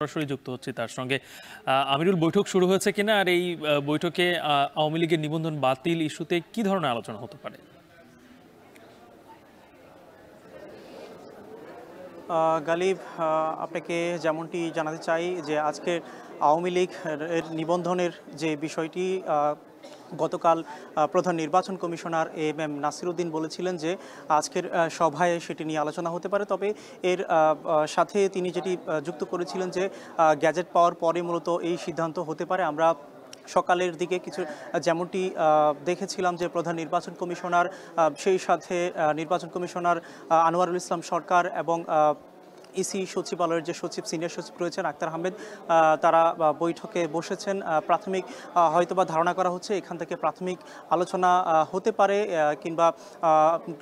সরাসরি যুক্ত হচ্ছি তার সঙ্গে। আমিরুল, বৈঠক শুরু হয়েছে কিনা, আর এই বৈঠকে আওয়ামী লীগের নিবন্ধন বাতিল ইস্যুতে কি ধরনের আলোচনা হতে পারে? গালিব, আপনাকে যেমনটি জানাতে চাই যে আজকে আওয়ামী লীগ এর নিবন্ধনের যে বিষয়টি গতকাল প্রধান নির্বাচন কমিশনার এম নাসির উদ্দিন বলেছিলেন যে আজকের সভায় সেটি নিয়ে আলোচনা হতে পারে। তবে এর সাথে তিনি যেটি যুক্ত করেছিলেন যে গ্যাজেট পাওয়ার পরে মূলত এই সিদ্ধান্ত হতে পারে। আমরা সকালের দিকে কিছু যেমনটি দেখেছিলাম যে প্রধান নির্বাচন কমিশনার, সেই সাথে নির্বাচন কমিশনার আনোয়ারুল ইসলাম সরকার এবং ইসি সচিবালয়ের যে সচিব, সিনিয়র সচিব রয়েছেন আক্তার আহমেদ, তারা বৈঠকে বসেছেন। প্রাথমিক হয়তোবা ধারণা করা হচ্ছে এখান থেকে প্রাথমিক আলোচনা হতে পারে, কিংবা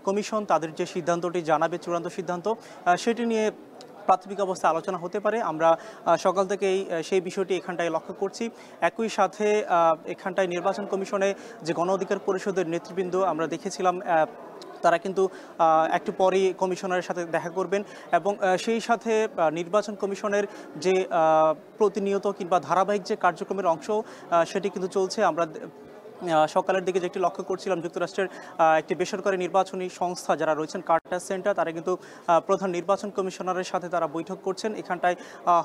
কমিশন তাদের যে সিদ্ধান্তটি জানাবে, চূড়ান্ত সিদ্ধান্ত, সেটি নিয়ে প্রাথমিক অবস্থায় আলোচনা হতে পারে। আমরা সকাল থেকেই সেই বিষয়টি এখানটায় লক্ষ্য করছি। একই সাথে এখানটায় নির্বাচন কমিশনে যে গণ অধিকার পরিষদের নেতৃবৃন্দ আমরা দেখেছিলাম, তারা কিন্তু একটু পরেই কমিশনারের সাথে দেখা করবেন এবং সেই সাথে নির্বাচন কমিশনের যে প্রতিনিয়ত কিংবা ধারাবাহিক যে কার্যক্রমের অংশ, সেটি কিন্তু চলছে। আমরা সকালের দিকে যেটি লক্ষ্য করছিলাম, যুক্তরাষ্ট্রের একটি বেসরকারি নির্বাচনী সংস্থা যারা রয়েছেন, কার্টার সেন্টার, তারা কিন্তু প্রধান নির্বাচন কমিশনারের সাথে তারা বৈঠক করছেন। এখানটায়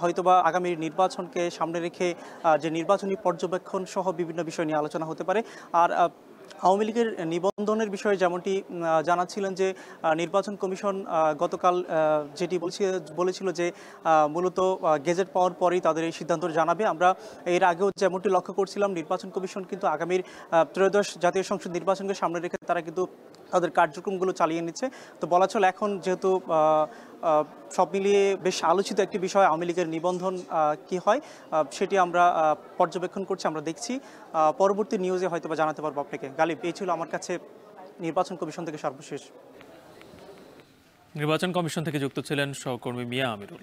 হয়তোবা আগামী নির্বাচনকে সামনে রেখে যে নির্বাচনী পর্যবেক্ষণ সহ বিভিন্ন বিষয় নিয়ে আলোচনা হতে পারে। আর আওয়ামী লীগের নিবন্ধনের বিষয়ে যেমনটি জানাচ্ছিলেন যে নির্বাচন কমিশন গতকাল যেটি বলেছিল যে মূলত গেজেট পাওয়ার পরেই তাদের এই সিদ্ধান্ত জানাবে। আমরা এর আগেও যেমনটি লক্ষ্য করছিলাম, নির্বাচন কমিশন কিন্তু আগামীর ত্রয়োদশ জাতীয় সংসদ নির্বাচনকে সামনে রেখে তারা কিন্তু তাদের কার্যক্রমগুলো চালিয়ে নিচ্ছে। তো বলা চলে এখন যেহেতু সব মিলিয়ে বেশ আলোচিত একটি বিষয় আওয়ামী লীগের নিবন্ধন কি হয়, সেটি আমরা পর্যবেক্ষণ করছি, আমরা দেখছি। পরবর্তী নিউজে হয়তো বা জানাতে পারবো আপনাকে। গালিব, এই ছিল আমার কাছে নির্বাচন কমিশন থেকে সর্বশেষ। নির্বাচন কমিশন থেকে যুক্ত ছিলেন সহকর্মী মিয়া আমিরুল।